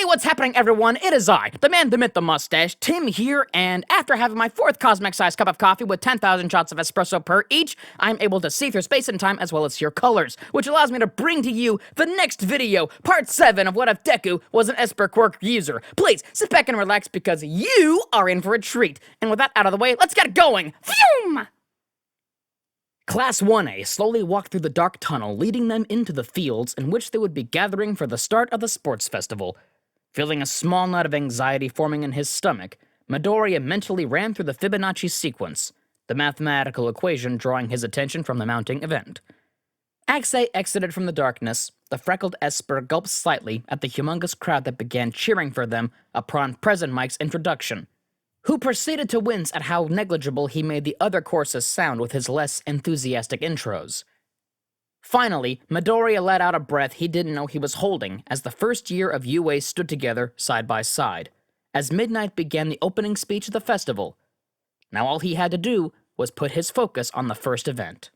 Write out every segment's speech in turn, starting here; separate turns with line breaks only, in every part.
what's happening, everyone? It is I, the man, the myth, the mustache, Tim here, and after having my 4th cosmic-sized cup of coffee with 10,000 shots of espresso per each, I'm able to see through space and time as well as hear colors, which allows me to bring to you the next video, part 7 of What If Deku was an Esper Quirk user. Please, sit back and relax because you are in for a treat. And with that out of the way, let's get going! Phew! Class 1A slowly walked through the dark tunnel, leading them into the fields in which they would be gathering for the start of the sports festival. Feeling a small knot of anxiety forming in his stomach, Midoriya mentally ran through the Fibonacci sequence, the mathematical equation drawing his attention from the mounting event. Axei exited from the darkness. The freckled Esper gulped slightly at the humongous crowd that began cheering for them upon Present Mike's introduction, who proceeded to wince at how negligible he made the other courses sound with his less enthusiastic intros. Finally, Midoriya let out a breath he didn't know he was holding as the first year of UA stood together side by side, as Midnight began the opening speech of the festival. Now all he had to do was put his focus on the first event.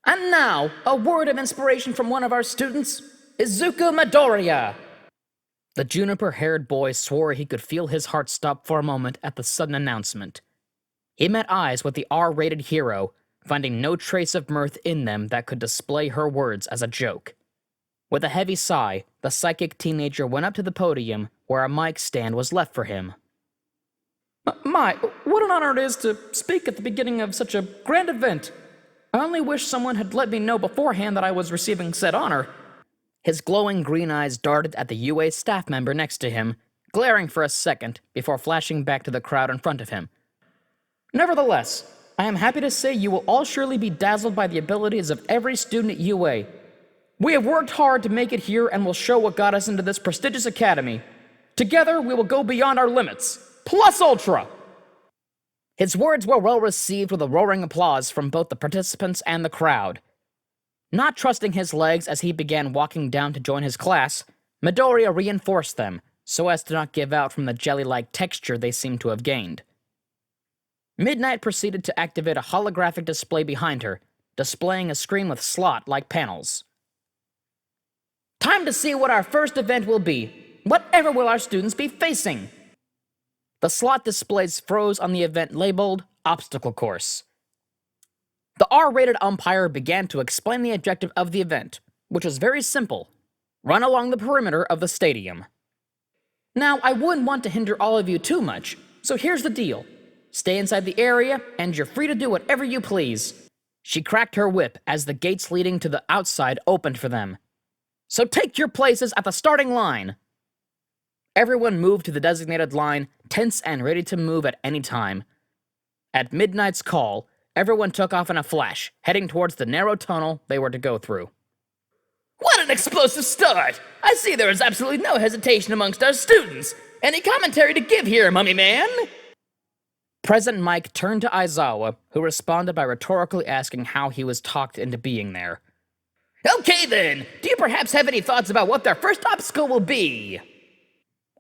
And now, a word of inspiration from one of our students, Izuku Midoriya! The juniper-haired boy swore he could feel his heart stop for a moment at the sudden announcement. He met eyes with the R-rated hero, finding no trace of mirth in them that could display her words as a joke. With a heavy sigh, the psychic teenager went up to the podium where a mic stand was left for him. My, what an honor it is to speak at the beginning of such a grand event. I only wish someone had let me know beforehand that I was receiving said honor. His glowing green eyes darted at the UA staff member next to him, glaring for a second before flashing back to the crowd in front of him. Nevertheless, I am happy to say you will all surely be dazzled by the abilities of every student at UA. We have worked hard to make it here and will show what got us into this prestigious academy. Together, we will go beyond our limits. Plus ultra! His words were well received with a roaring applause from both the participants and the crowd. Not trusting his legs as he began walking down to join his class, Midoriya reinforced them, so as to not give out from the jelly-like texture they seemed to have gained. Midnight proceeded to activate a holographic display behind her, displaying a screen with slot-like panels. Time to see what our first event will be. Whatever will our students be facing? The slot displays froze on the event labeled Obstacle Course. The R-rated umpire began to explain the objective of the event, which was very simple. Run along the perimeter of the stadium. Now, I wouldn't want to hinder all of you too much, so here's the deal. Stay inside the area, and you're free to do whatever you please. She cracked her whip as the gates leading to the outside opened for them. So take your places at the starting line. Everyone moved to the designated line, tense and ready to move at any time. At Midnight's call, everyone took off in a flash, heading towards the narrow tunnel they were to go through. What an explosive start! I see there is absolutely no hesitation amongst our students. Any commentary to give here, mummy man? President Mike turned to Aizawa, who responded by rhetorically asking how he was talked into being there. Okay then, do you perhaps have any thoughts about what their first obstacle will be?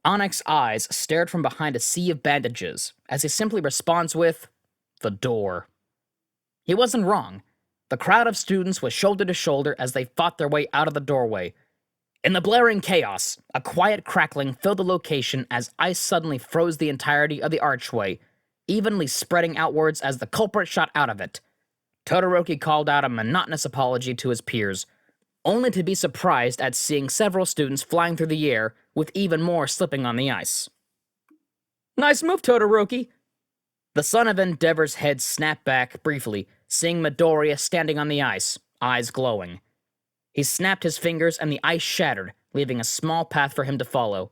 Onyx's eyes stared from behind a sea of bandages, as he simply responds with, the door. He wasn't wrong. The crowd of students was shoulder to shoulder as they fought their way out of the doorway. In the blaring chaos, a quiet crackling filled the location as ice suddenly froze the entirety of the archway, evenly spreading outwards as the culprit shot out of it. Todoroki called out a monotonous apology to his peers, only to be surprised at seeing several students flying through the air, with even more slipping on the ice. Nice move, Todoroki. The son of Endeavor's head snapped back briefly, seeing Midoriya standing on the ice, eyes glowing. He snapped his fingers and the ice shattered, leaving a small path for him to follow.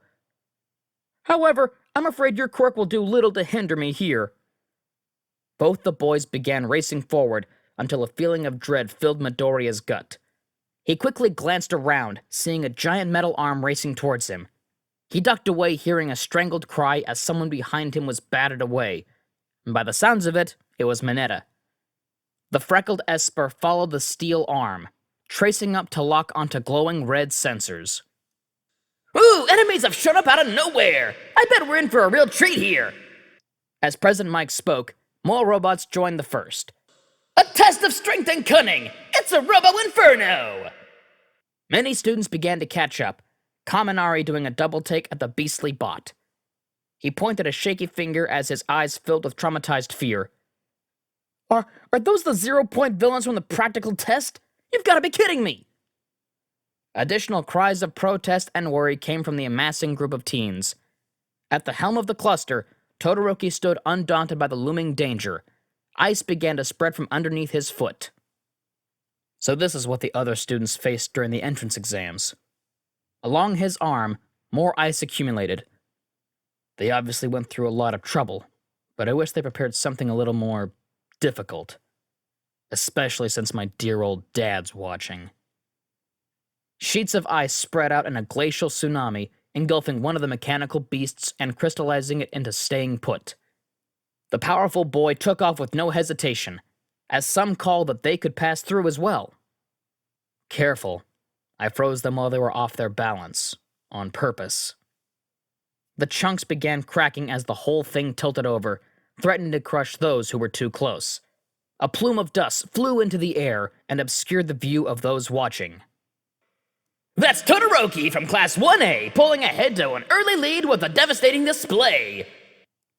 However, I'm afraid your quirk will do little to hinder me here. Both the boys began racing forward until a feeling of dread filled Midoriya's gut. He quickly glanced around, seeing a giant metal arm racing towards him. He ducked away, hearing a strangled cry as someone behind him was batted away. And by the sounds of it, it was Mineta. The freckled Esper followed the steel arm, tracing up to lock onto glowing red sensors. Ooh, enemies have shown up out of nowhere! I bet we're in for a real treat here! As President Mike spoke, more robots joined the first. A test of strength and cunning! It's a Robo Inferno! Many students began to catch up, Kaminari doing a double take at the beastly bot. He pointed a shaky finger as his eyes filled with traumatized fear. Are those the 0-point villains from the practical test? You've got to be kidding me! Additional cries of protest and worry came from the amassing group of teens. At the helm of the cluster, Todoroki stood undaunted by the looming danger. Ice began to spread from underneath his foot. So this is what the other students faced during the entrance exams. Along his arm, more ice accumulated. They obviously went through a lot of trouble, but I wish they prepared something a little more difficult. Especially since my dear old dad's watching. Sheets of ice spread out in a glacial tsunami, engulfing one of the mechanical beasts and crystallizing it into staying put. The powerful boy took off with no hesitation, as some called that they could pass through as well. Careful. I froze them while they were off their balance, on purpose. The chunks began cracking as the whole thing tilted over, threatening to crush those who were too close. A plume of dust flew into the air and obscured the view of those watching. That's Todoroki from Class 1A, pulling ahead to an early lead with a devastating display.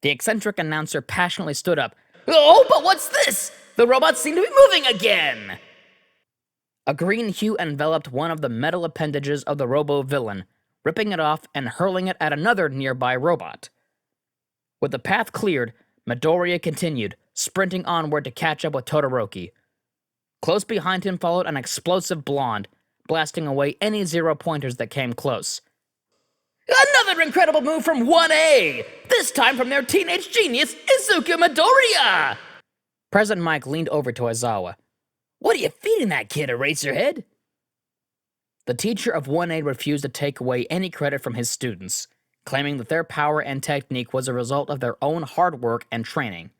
The eccentric announcer passionately stood up. Oh, but what's this? The robots seem to be moving again! A green hue enveloped one of the metal appendages of the robo-villain, ripping it off and hurling it at another nearby robot. With the path cleared, Midoriya continued, sprinting onward to catch up with Todoroki. Close behind him followed an explosive blonde, blasting away any 0-pointers that came close. Another incredible move from 1A! This time from their teenage genius, Izuku Midoriya! President Mike leaned over to Aizawa. What are you feeding that kid, Eraserhead? The teacher of 1A refused to take away any credit from his students, claiming that their power and technique was a result of their own hard work and training.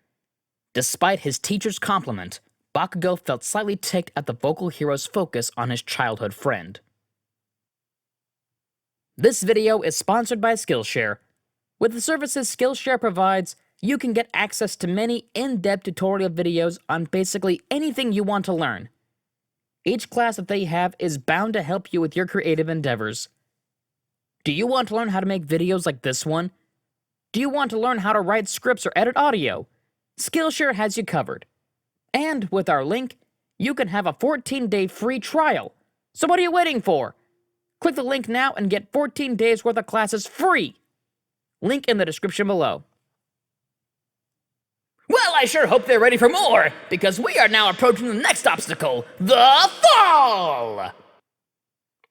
Despite his teacher's compliment, Bakugo felt slightly ticked at the vocal hero's focus on his childhood friend. This video is sponsored by Skillshare. With the services Skillshare provides, you can get access to many in-depth tutorial videos on basically anything you want to learn. Each class that they have is bound to help you with your creative endeavors. Do you want to learn how to make videos like this one? Do you want to learn how to write scripts or edit audio? Skillshare has you covered. And with our link, you can have a 14-day free trial. So what are you waiting for? Click the link now and get 14 days worth of classes free. Link in the description below. Well, I sure hope they're ready for more, because we are now approaching the next obstacle, the fall!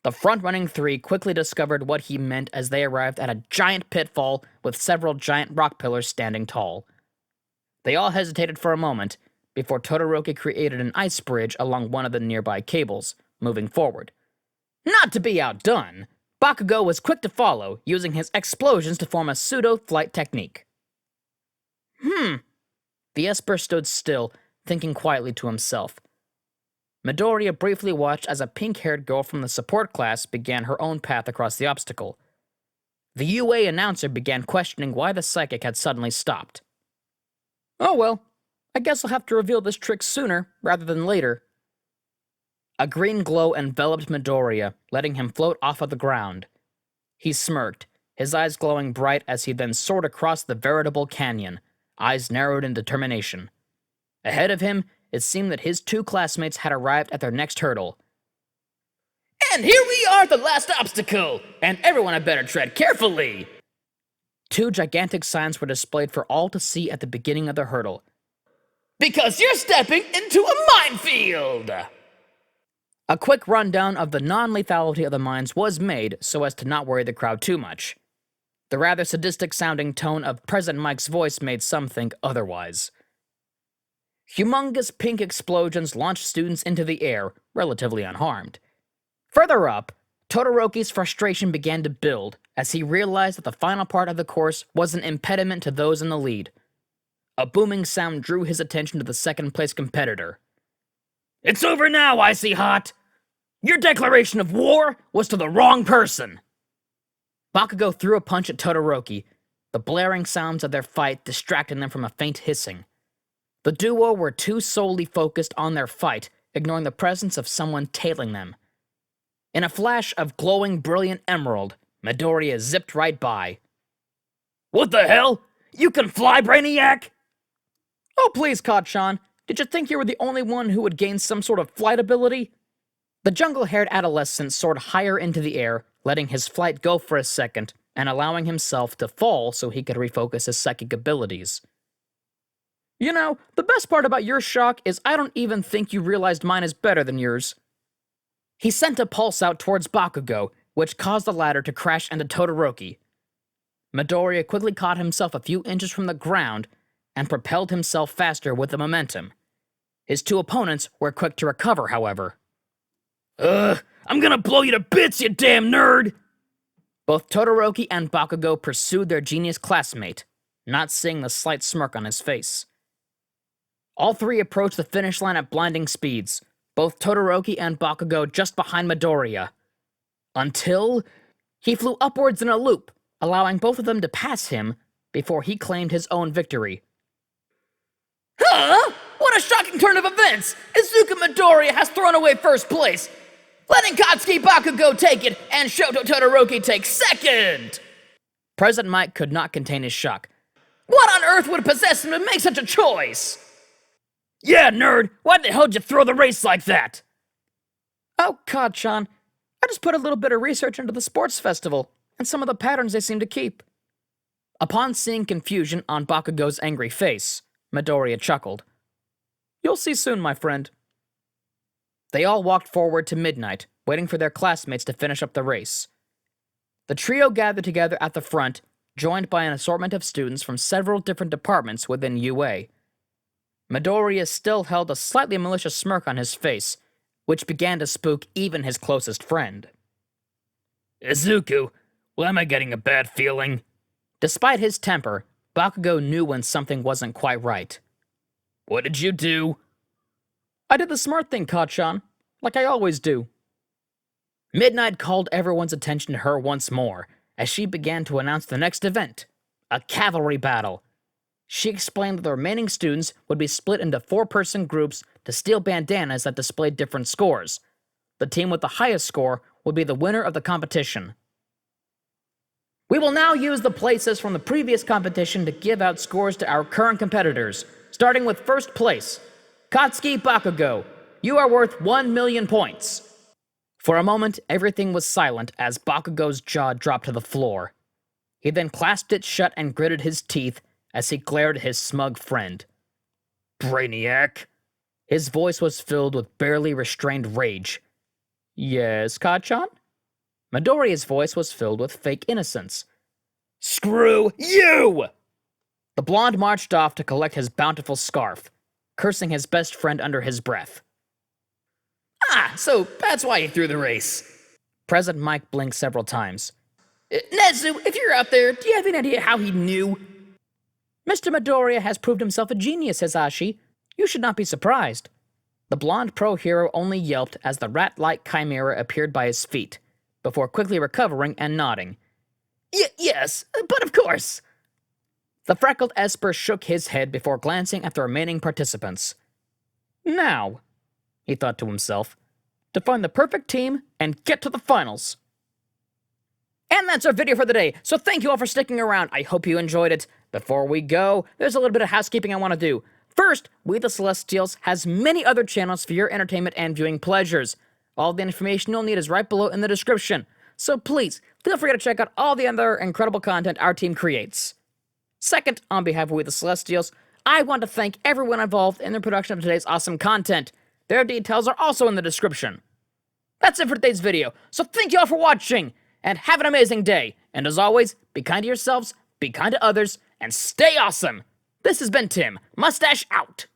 The front-running three quickly discovered what he meant as they arrived at a giant pitfall with several giant rock pillars standing tall. They all hesitated for a moment before Todoroki created an ice bridge along one of the nearby cables, moving forward. Not to be outdone, Bakugo was quick to follow, using his explosions to form a pseudo-flight technique. The Esper stood still, thinking quietly to himself. Midoriya briefly watched as a pink-haired girl from the support class began her own path across the obstacle. The UA announcer began questioning why the psychic had suddenly stopped. Oh well, I guess I'll have to reveal this trick sooner rather than later. A green glow enveloped Midoriya, letting him float off of the ground. He smirked, his eyes glowing bright as he then soared across the veritable canyon, eyes narrowed in determination. Ahead of him, it seemed that his two classmates had arrived at their next hurdle. And here we are at the last obstacle, and everyone had better tread carefully. Two gigantic signs were displayed for all to see at the beginning of the hurdle. Because you're stepping into a minefield! A quick rundown of the non-lethality of the mines was made so as to not worry the crowd too much. The rather sadistic-sounding tone of President Mike's voice made some think otherwise. Humongous pink explosions launched students into the air, relatively unharmed. Further up, Todoroki's frustration began to build as he realized that the final part of the course was an impediment to those in the lead. A booming sound drew his attention to the second-place competitor. It's over now, Icy Hot! Your declaration of war was to the wrong person! Bakugo threw a punch at Todoroki, the blaring sounds of their fight distracting them from a faint hissing. The duo were too solely focused on their fight, ignoring the presence of someone tailing them. In a flash of glowing, brilliant emerald, Midoriya zipped right by. What the hell? You can fly, Brainiac? Oh, please, Kacchan. Did you think you were the only one who would gain some sort of flight ability? The jungle-haired adolescent soared higher into the air, letting his flight go for a second, and allowing himself to fall so he could refocus his psychic abilities. You know, the best part about your shock is I don't even think you realized mine is better than yours. He sent a pulse out towards Bakugo, which caused the latter to crash into Todoroki. Midoriya quickly caught himself a few inches from the ground and propelled himself faster with the momentum. His two opponents were quick to recover, however. I'm gonna blow you to bits, you damn nerd! Both Todoroki and Bakugo pursued their genius classmate, not seeing the slight smirk on his face. All three approached the finish line at blinding speeds, both Todoroki and Bakugo just behind Midoriya. Until he flew upwards in a loop, allowing both of them to pass him before he claimed his own victory. Huh? What a shocking turn of events! Izuku Midoriya has thrown away first place, letting Katsuki Bakugo take it and Shoto Todoroki take second! President Mike could not contain his shock. What on earth would possess him to make such a choice? Yeah, nerd, why the hell did you throw the race like that? Oh, Kacchan, I just put a little bit of research into the sports festival and some of the patterns they seem to keep. Upon seeing confusion on Bakugo's angry face, Midoriya chuckled. You'll see soon, my friend. They all walked forward to midnight, waiting for their classmates to finish up the race. The trio gathered together at the front, joined by an assortment of students from several different departments within UA. Midoriya still held a slightly malicious smirk on his face, which began to spook even his closest friend. Izuku, why am I getting a bad feeling? Despite his temper, Bakugo knew when something wasn't quite right. What did you do? I did the smart thing, Kacchan, like I always do. Midnight called everyone's attention to her once more, as she began to announce the next event, a cavalry battle. She explained that the remaining students would be split into 4-person groups to steal bandanas that displayed different scores. The team with the highest score would be the winner of the competition. We will now use the places from the previous competition to give out scores to our current competitors, starting with first place. Katsuki Bakugo, you are worth 1 million points. For a moment, everything was silent as Bakugo's jaw dropped to the floor. He then clasped it shut and gritted his teeth as he glared at his smug friend. Brainiac? His voice was filled with barely restrained rage. Yes, Kacchan? Midoriya's voice was filled with fake innocence. Screw you! The blonde marched off to collect his bountiful scarf, cursing his best friend under his breath. Ah, so that's why he threw the race. President Mike blinked several times. Nezu, if you're out there, do you have any idea how he knew? Mr. Midoriya has proved himself a genius, Hisashi. You should not be surprised. The blonde pro-hero only yelped as the rat-like chimera appeared by his feet, before quickly recovering and nodding. Yes, but of course. The freckled Esper shook his head before glancing at the remaining participants. Now, he thought to himself, to find the perfect team and get to the finals. And that's our video for the day, so thank you all for sticking around. I hope you enjoyed it. Before we go, there's a little bit of housekeeping I want to do. First, We the Celestials has many other channels for your entertainment and viewing pleasures. All the information you'll need is right below in the description. So please, feel free to check out all the other incredible content our team creates. Second, on behalf of We the Celestials, I want to thank everyone involved in the production of today's awesome content. Their details are also in the description. That's it for today's video, so thank you all for watching, and have an amazing day. And as always, be kind to yourselves, be kind to others, and stay awesome. This has been Tim, Mustache out.